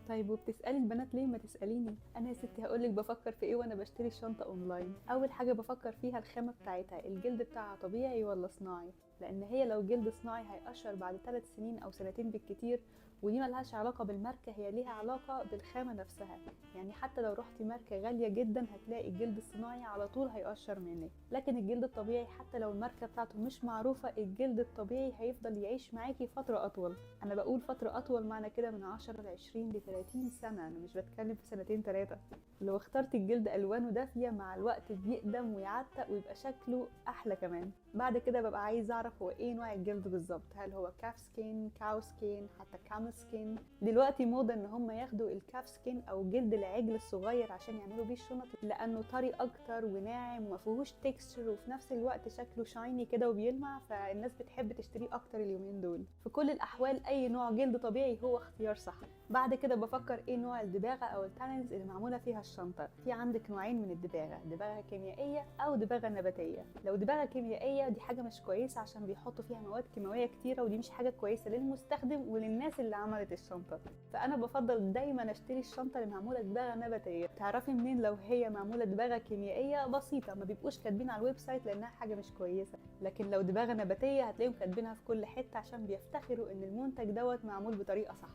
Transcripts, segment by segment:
طيب وبتسألي البنات ليه؟ ما تسأليني انا يا ستي. هقولك بفكر في ايه وانا بشتري الشنطة اونلاين. اول حاجة بفكر فيها الخامة بتاعتها، الجلد بتاعها طبيعي ولا صناعي، لان هي لو جلد صناعي هيقشر بعد 3 سنين او سنتين بالكتير، ودي ملهاش علاقة بالماركة، هي ليها علاقة بالخامة نفسها. يعني حتى لو رحتي ماركة غالية جدا هتلاقي الجلد الصناعي على طول هيقشر منك، لكن الجلد الطبيعي حتى لو الماركة بتاعته مش معروفة الجلد الطبيعي هيفضل يعيش معاكي فترة اطول. انا بقول فترة اطول معنى كده من 10 ل 20 ل 30 سنة، انا مش بتكلم في سنتين 3. لو اخترت الجلد الوانه دافية مع الوقت بيقدم ويعتق ويبقى شكله احلى كمان. بعد كده ببقى عايز اعرف هو ايه نوع الجلد بالظبط، هل هو كاف سكين، كاو سكين، حتى كامل سكين. دلوقتي موضة ان هم ياخدوا الكاف سكين او جلد العجل الصغير عشان يعملوا بيه الشنط، لانه طري اكتر وناعم وما فيهوش تكستشر وفي نفس الوقت شكله شايني كده وبيلمع، فالناس بتحب تشتريه اكتر اليومين دول. في كل الاحوال اي نوع جلد طبيعي هو اختيار صح. بعد كده بفكر ايه نوع الدباغه او التانلز اللي معموله فيها الشنطه. في عندك نوعين من الدباغه، دباغه كيميائيه او دباغه نباتيه. لو دباغه كيميائيه دي حاجه مش كويسه عشان بيحطوا فيها مواد كيماويه كتيره، ودي مش حاجه كويسه للمستخدم وللناس اللي عملت الشنطه. فانا بفضل دايما اشتري الشنطه اللي معموله دباغه نباتيه. تعرفي منين لو هي معموله دباغه كيميائيه؟ بسيطه، ما بيبقوش كاتبين على الويب سايت لانها حاجه مش كويسه، لكن لو دباغه نباتيه هتلاقيهم كاتبينها في كل حته عشان بيفتخروا ان المنتج دوت معمول بطريقه صح.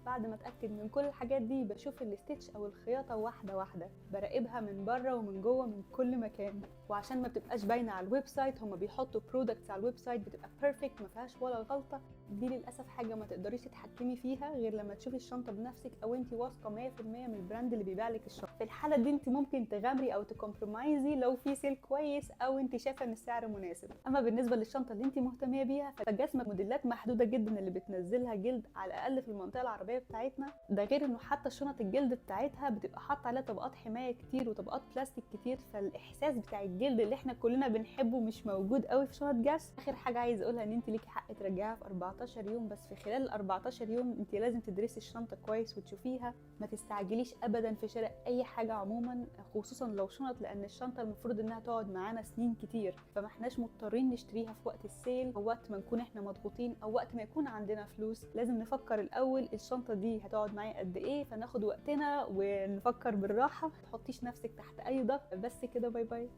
بعد ما اتاكد من كل الحاجات دي بشوف الستيتش او الخياطه واحده واحده، براقبها من بره ومن جوه من كل مكان. وعشان ما بتبقاش باينه على الويب سايت، هما بيحطوا برودكتس على الويب سايت بتبقى بيرفكت ما فيهاش ولا غلطه. دي للاسف حاجه ما تقدريش تتحكمي فيها غير لما تشوفي الشنطه بنفسك او انت واثقه 100% من البراند اللي بيبيع لك الشنطه. في الحاله دي انت ممكن تغامري او تكمبرومايزي لو في سيل كويس او انت شايفه ان السعر مناسب. اما بالنسبه للشنطه اللي انت مهتميه بيها فجسمه موديلات محدوده جدا اللي بتنزلها جلد على الاقل في المنطقه العربيه بتاعتنا. ده غير انه حتى شنط الجلد بتاعتها بتبقى حاطه عليها طبقات حمايه كتير وطبقات بلاستيك كتير، فالاحساس بتاع الجلد اللي احنا كلنا بنحبه مش موجود قوي في شنط جاس. اخر حاجه عايز اقولها ان انت ليكي حق ترجعها في 14 يوم، بس في خلال ال 14 يوم انت لازم تدرسي الشنطه كويس وتشوفيها. ما تستعجليش ابدا في شراء اي حاجه عموما، خصوصا لو شنط، لان الشنطه المفروض انها تقعد معانا سنين كتير، فما احناش مضطرين نشتريها في وقت السيل او وقت ما نكون احنا مضغوطين او وقت ما يكون عندنا فلوس. لازم نفكر الاول الشنطه دي هتقعد معايا قد ايه، فناخد وقتنا ونفكر بالراحه. ما تحطيش نفسك تحت اي ضغط. بس كده، باي باي.